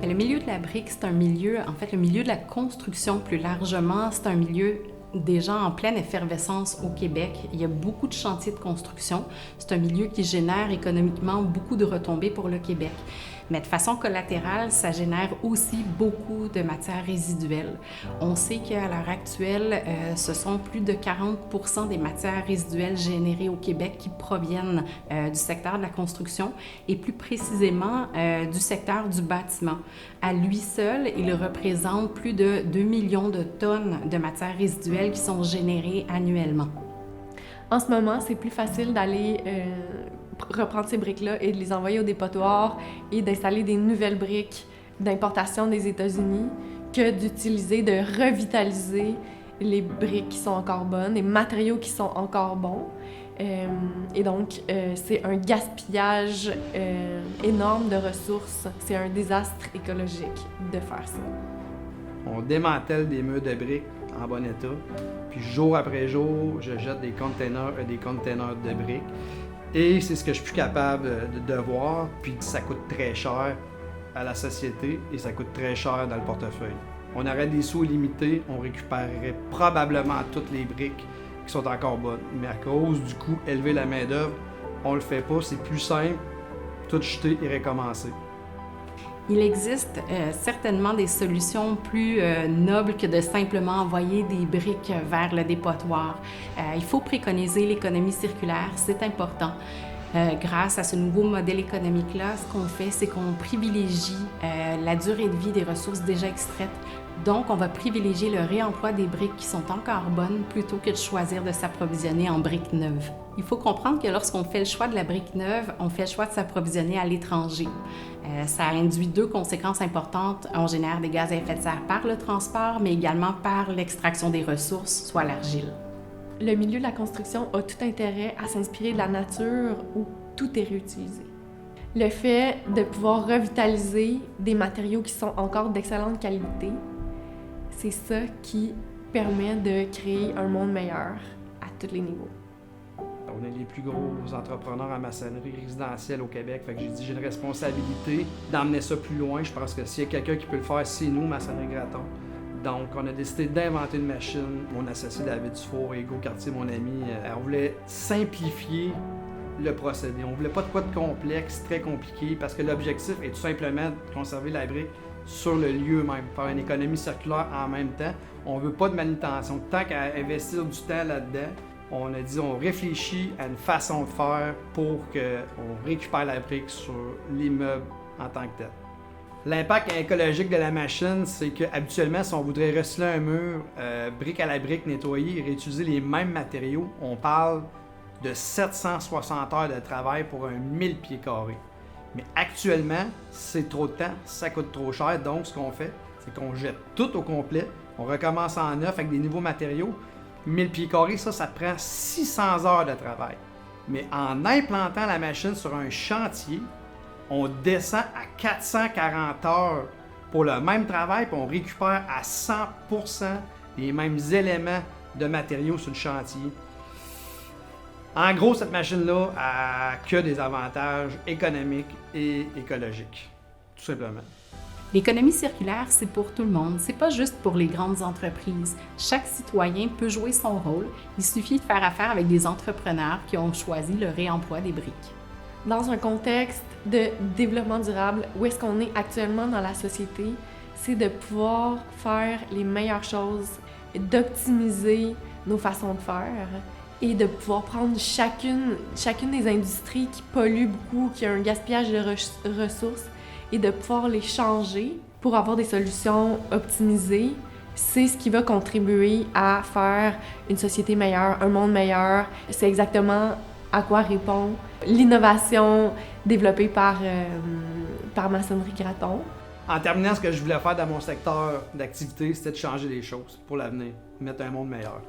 Le milieu de la brique, c'est un milieu, en fait, le milieu de la construction plus largement, c'est un milieu déjà en pleine effervescence au Québec. Il y a beaucoup de chantiers de construction. C'est un milieu qui génère économiquement beaucoup de retombées pour le Québec. Mais de façon collatérale, ça génère aussi beaucoup de matières résiduelles. On sait qu'à l'heure actuelle, ce sont plus de 40% des matières résiduelles générées au Québec qui proviennent du secteur de la construction et plus précisément du secteur du bâtiment. À lui seul, il représente plus de 2 millions de tonnes de matières résiduelles qui sont générées annuellement. En ce moment, c'est plus facile d'aller reprendre ces briques-là et de les envoyer au dépotoir et d'installer des nouvelles briques d'importation des États-Unis que d'utiliser, de revitaliser les briques qui sont encore bonnes, les matériaux qui sont encore bons. Et donc, c'est un gaspillage énorme de ressources. C'est un désastre écologique de faire ça. On démantèle des murs de briques en bon état, puis jour après jour, je jette des containers de briques. Et c'est ce que je suis plus capable de voir, puis ça coûte très cher à la société et ça coûte très cher dans le portefeuille. On aurait des sous illimités, on récupérerait probablement toutes les briques qui sont encore bonnes. Mais à cause du coût élevé de la main-d'œuvre, on le fait pas, c'est plus simple, tout jeter et recommencer. Il existe certainement des solutions plus nobles que de simplement envoyer des briques vers le dépotoir. Il faut préconiser l'économie circulaire, c'est important. Grâce à ce nouveau modèle économique-là, ce qu'on fait, c'est qu'on privilégie la durée de vie des ressources déjà extraites. Donc, on va privilégier le réemploi des briques qui sont encore bonnes plutôt que de choisir de s'approvisionner en briques neuves. Il faut comprendre que lorsqu'on fait le choix de la brique neuve, on fait le choix de s'approvisionner à l'étranger. Ça induit deux conséquences importantes. On génère des gaz à effet de serre par le transport, mais également par l'extraction des ressources, soit l'argile. Le milieu de la construction a tout intérêt à s'inspirer de la nature où tout est réutilisé. Le fait de pouvoir revitaliser des matériaux qui sont encore d'excellente qualité, c'est ça qui permet de créer un monde meilleur à tous les niveaux. On est les plus gros entrepreneurs en maçonnerie résidentielle au Québec. Fait que j'ai dit, j'ai une responsabilité d'emmener ça plus loin. Je pense que s'il y a quelqu'un qui peut le faire, c'est nous, Maçonnerie Graton. Donc, on a décidé d'inventer une machine. Mon associé David Dufour et Hugo Cartier, mon ami, on voulait simplifier le procédé. On voulait pas de quoi de complexe, très compliqué, parce que l'objectif est tout simplement de conserver la brique sur le lieu même, faire une économie circulaire en même temps. On veut pas de manutention. Tant qu'à investir du temps là-dedans, on a dit on réfléchit à une façon de faire pour qu'on récupère la brique sur l'immeuble en tant que tel. L'impact écologique de la machine, c'est qu'habituellement, si on voudrait recycler un mur, brique à la brique, nettoyer et réutiliser les mêmes matériaux, on parle de 760 heures de travail pour un 1000 pieds carrés. Mais actuellement, c'est trop de temps, ça coûte trop cher, donc ce qu'on fait, c'est qu'on jette tout au complet, on recommence en neuf avec des nouveaux matériaux. 1000 pieds carrés, ça prend 600 heures de travail. Mais en implantant la machine sur un chantier, on descend à 440 heures pour le même travail, puis on récupère à 100% les mêmes éléments de matériaux sur le chantier. En gros, cette machine-là a que des avantages économiques et écologiques, tout simplement. L'économie circulaire, c'est pour tout le monde. C'est pas juste pour les grandes entreprises. Chaque citoyen peut jouer son rôle. Il suffit de faire affaire avec des entrepreneurs qui ont choisi le réemploi des briques. Dans un contexte de développement durable, où est-ce qu'on est actuellement dans la société, c'est de pouvoir faire les meilleures choses, d'optimiser nos façons de faire et de pouvoir prendre chacune des industries qui polluent beaucoup, qui a un gaspillage de ressources, et de pouvoir les changer pour avoir des solutions optimisées. C'est ce qui va contribuer à faire une société meilleure, un monde meilleur. C'est exactement à quoi répond l'innovation développée par Maçonnerie Graton. En terminant, ce que je voulais faire dans mon secteur d'activité, c'était de changer les choses pour l'avenir, mettre un monde meilleur.